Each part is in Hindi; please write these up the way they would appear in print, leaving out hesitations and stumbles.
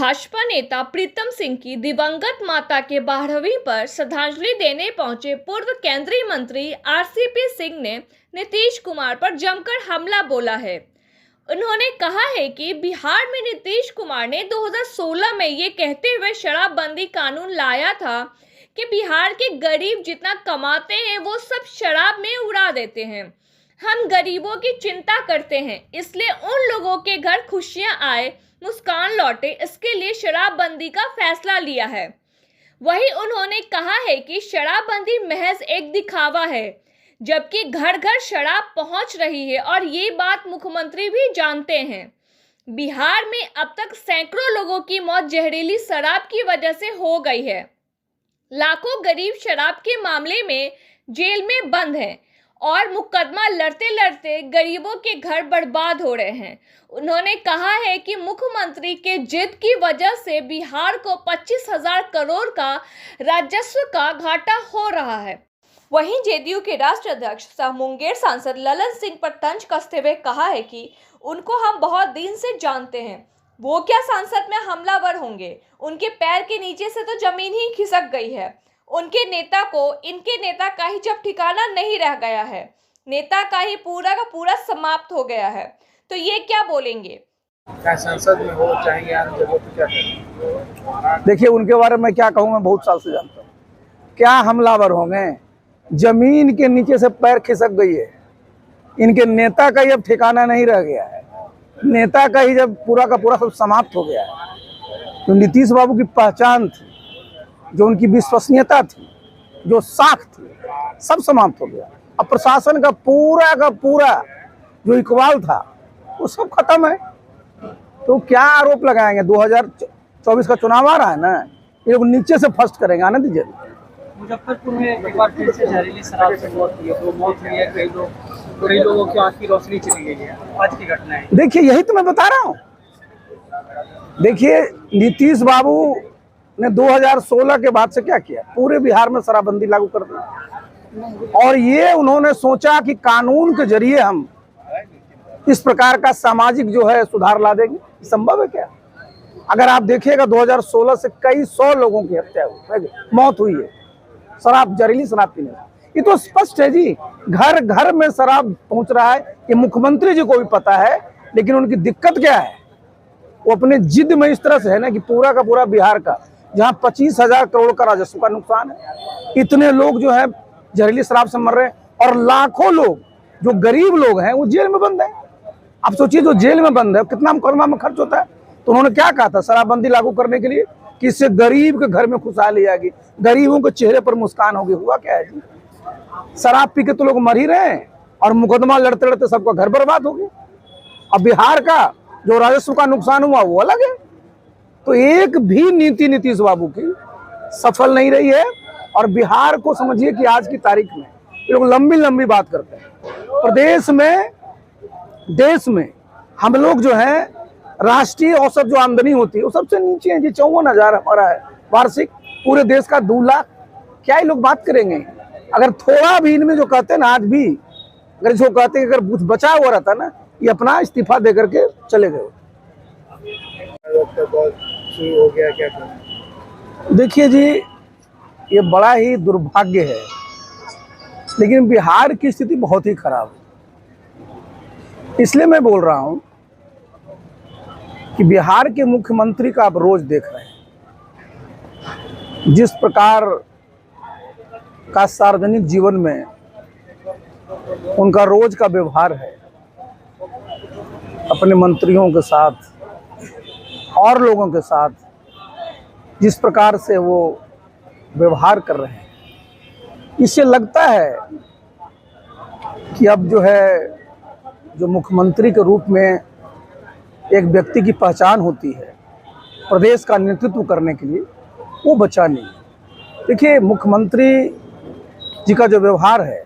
भाजपा नेता प्रीतम सिंह की दिवंगत माता के 12वीं पर श्रद्धांजलि देने पहुंचे पूर्व केंद्रीय मंत्री आरसीपी सिंह ने नीतीश कुमार पर जमकर हमला बोला है। उन्होंने कहा है कि बिहार में नीतीश कुमार ने 2016 में ये कहते हुए शराबबंदी कानून लाया था कि बिहार के गरीब जितना कमाते हैं वो सब शराब में उड़ा देते हैं। हम गरीबों की चिंता करते हैं, इसलिए उन लोगों के घर खुशियां आए, मुस्कान लौटे, इसके लिए शराबबंदी का फैसला लिया है। वहीं उन्होंने कहा है कि शराबबंदी महज एक दिखावा है, जबकि घर घर शराब पहुंच रही है और ये बात मुख्यमंत्री भी जानते हैं। बिहार में अब तक सैकड़ों लोगों की मौत जहरीली शराब की वजह से हो गई है। लाखों गरीब शराब के मामले में जेल में बंद हैं और मुकदमा लड़ते लड़ते गरीबों के घर बर्बाद हो रहे हैं। उन्होंने कहा है कि मुख्यमंत्री के जिद की वजह से बिहार को 25,000 करोड़ का राजस्व का घाटा हो रहा है। वहीं जेडीयू के राष्ट्रीय अध्यक्ष सह मुंगेर सांसद ललन सिंह पर तंज कसते हुए कहा है कि उनको हम बहुत दिन से जानते हैं, वो क्या संसद में हमलावर होंगे। उनके पैर के नीचे से तो जमीन ही खिसक गई है। उनके नेता को इनके नेता का ही जब ठिकाना नहीं रह गया है, नेता का ही पूरा का पूरा समाप्त हो गया है, तो ये क्या बोलेंगे। क्या संसद में हो चाहेंगे आम जगह पे क्या करेंगे? देखिए, उनके बारे में क्या कहूँ, मैं बहुत साल से जानता हूँ। क्या हमलावर होंगे, जमीन के नीचे से पैर खिसक गई है। इनके नेता का ही अब ठिकाना नहीं रह गया है, नेता का ही जब पूरा का पूरा सब समाप्त हो गया है। तो नीतीश बाबू की पहचान थी, जो उनकी विश्वसनीयता थी, जो साख थी, सब समाप्त हो गया। अब प्रशासन का पूरा जो इकबाल था वो सब खत्म है। तो क्या आरोप लगाएंगे? 2024 का चुनाव आ रहा है ना, ये लोग नीचे से फर्स्ट करेंगे। आनंद दीजिए। मुजफ्फरपुर में एक बार फिर से जहरीली शराब से मौत हुई है, वो मौत हुई है, कई लोगों की आंख की रोशनी चली गई है। आज की घटना है। देखिए, यही तो मैं बता रहा हूँ। देखिए, नीतीश बाबू ने 2016 के बाद से क्या किया, पूरे बिहार में शराबबंदी लागू कर दी। और ये उन्होंने सोचा कि कानून के जरिए हम इस प्रकार का सामाजिक जो है सुधार ला देंगे। संभव है क्या? अगर आप देखिएगा 2016 से कई 100 लोगों की हत्या हुई, मौत हुई है शराब, जहरीली शराब पीने। ये तो स्पष्ट है जी, घर घर में शराब पहुंच रहा है। ये मुख्यमंत्री जी को भी पता है, लेकिन उनकी दिक्कत क्या है, वो अपने जिद में इस तरह से है ना कि पूरा का पूरा बिहार का, जहां 25,000 करोड़ का राजस्व का नुकसान है, इतने लोग जो है जहरीली शराब से मर रहे हैं, और लाखों लोग जो गरीब लोग हैं वो जेल में बंद हैं। आप सोचिए, जो जेल में बंद है कितना मुकदमा में खर्च होता है। तो उन्होंने क्या कहा था शराबबंदी लागू करने के लिए कि इससे गरीब के घर में खुशहाली आएगी, गरीबों के चेहरे पर मुस्कान होगी। हुआ क्या है जी? शराब पी के तो लोग मर ही रहे हैं और मुकदमा लड़ते लड़ते सबका घर बर्बाद हो गया। अब बिहार का जो राजस्व का नुकसान हुआ वो अलग है। तो एक भी नीति नीतीश बाबू की सफल नहीं रही है। और बिहार को समझिए कि आज की तारीख में ये लोग लंबी लंबी बात करते हैं। प्रदेश में, देश में हम लोग जो है राष्ट्रीय औसत जो आमदनी होती है वो सबसे नीचे है जी। 54,000 हमारा है वार्षिक, पूरे देश का 2 लाख। क्या ये लोग बात करेंगे? अगर थोड़ा भी इनमें जो कहते हैं ना, आज भी अगर इसको कहते हैं, अगर बचा हुआ रहता ना, ये अपना इस्तीफा दे करके चले गए। हो गया क्या करें? देखिए जी, ये बड़ा ही दुर्भाग्य है, लेकिन बिहार की स्थिति बहुत ही खराब है। इसलिए मैं बोल रहा हूं कि बिहार के मुख्यमंत्री का आप रोज देख रहे हैं, जिस प्रकार का सार्वजनिक जीवन में उनका रोज का व्यवहार है, अपने मंत्रियों के साथ और लोगों के साथ जिस प्रकार से वो व्यवहार कर रहे हैं, इससे लगता है कि अब जो है, जो मुख्यमंत्री के रूप में एक व्यक्ति की पहचान होती है प्रदेश का नेतृत्व करने के लिए, वो बचा नहीं। देखिए, मुख्यमंत्री जी का जो व्यवहार है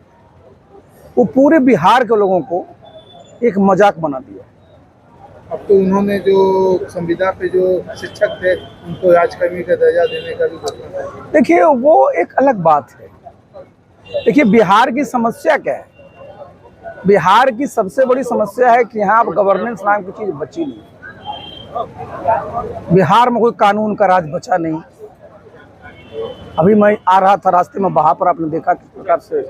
वो पूरे बिहार के लोगों को एक मजाक बना दिया। अब तो उन्होंने जो संविदा पे जो शिक्षक थे उनको राजकर्मी का दर्जा देने का भी घोषणा किया। देखिए, वो एक अलग बात है। देखिए, बिहार की समस्या क्या है? बिहार की सबसे बड़ी समस्या है कि यहाँ अब गवर्नेंस नाम की चीज बची नहीं। बिहार में कोई कानून का राज बचा नहीं। अभी मैं आ रहा था, रास्ते में वहां पर आपने देखा किस प्रकार से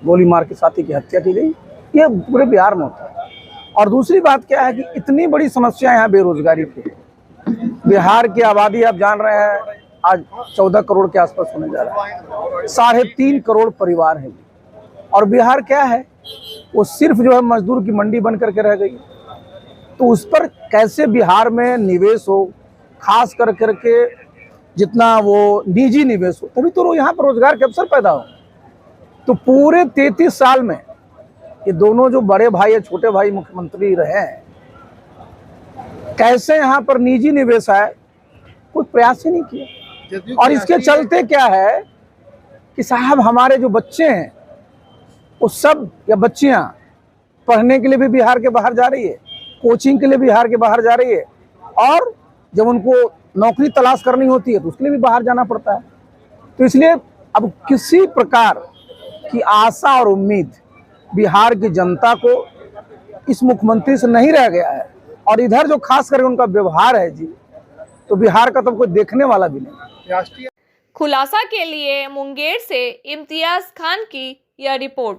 गोली मार के साथी की हत्या की गई। ये पूरे बिहार में होता है। और दूसरी बात क्या है कि इतनी बड़ी समस्या यहाँ बेरोजगारी की है। बिहार की आबादी आप जान रहे हैं आज 14 करोड़ के आसपास होने जा रहा है। 3.5 करोड़ परिवार हैं और बिहार क्या है, वो सिर्फ जो है मजदूर की मंडी बन करके रह गई। तो उस पर कैसे बिहार में निवेश हो, खास कर करके जितना वो निजी निवेश हो, तभी तो यहाँ पर रोजगार के अवसर पैदा हो। तो पूरे 33 साल में ये दोनों जो बड़े भाई या छोटे भाई मुख्यमंत्री रहे हैं, कैसे यहाँ पर निजी निवेश आए, कोई प्रयास ही नहीं किया। और इसके चलते क्या है कि साहब हमारे जो बच्चे हैं वो सब या बच्चियां पढ़ने के लिए भी बिहार के बाहर जा रही है, कोचिंग के लिए बिहार के बाहर जा रही है, और जब उनको नौकरी तलाश करनी होती है तो उसके लिए भी बाहर जाना पड़ता है। तो इसलिए अब किसी प्रकार की आशा और उम्मीद बिहार की जनता को इस मुख्यमंत्री से नहीं रह गया है। और इधर जो खास करके उनका व्यवहार है जी, तो बिहार का तो कोई देखने वाला भी नहीं। राष्ट्रीय खुलासा के लिए मुंगेर से इम्तियाज खान की यह रिपोर्ट।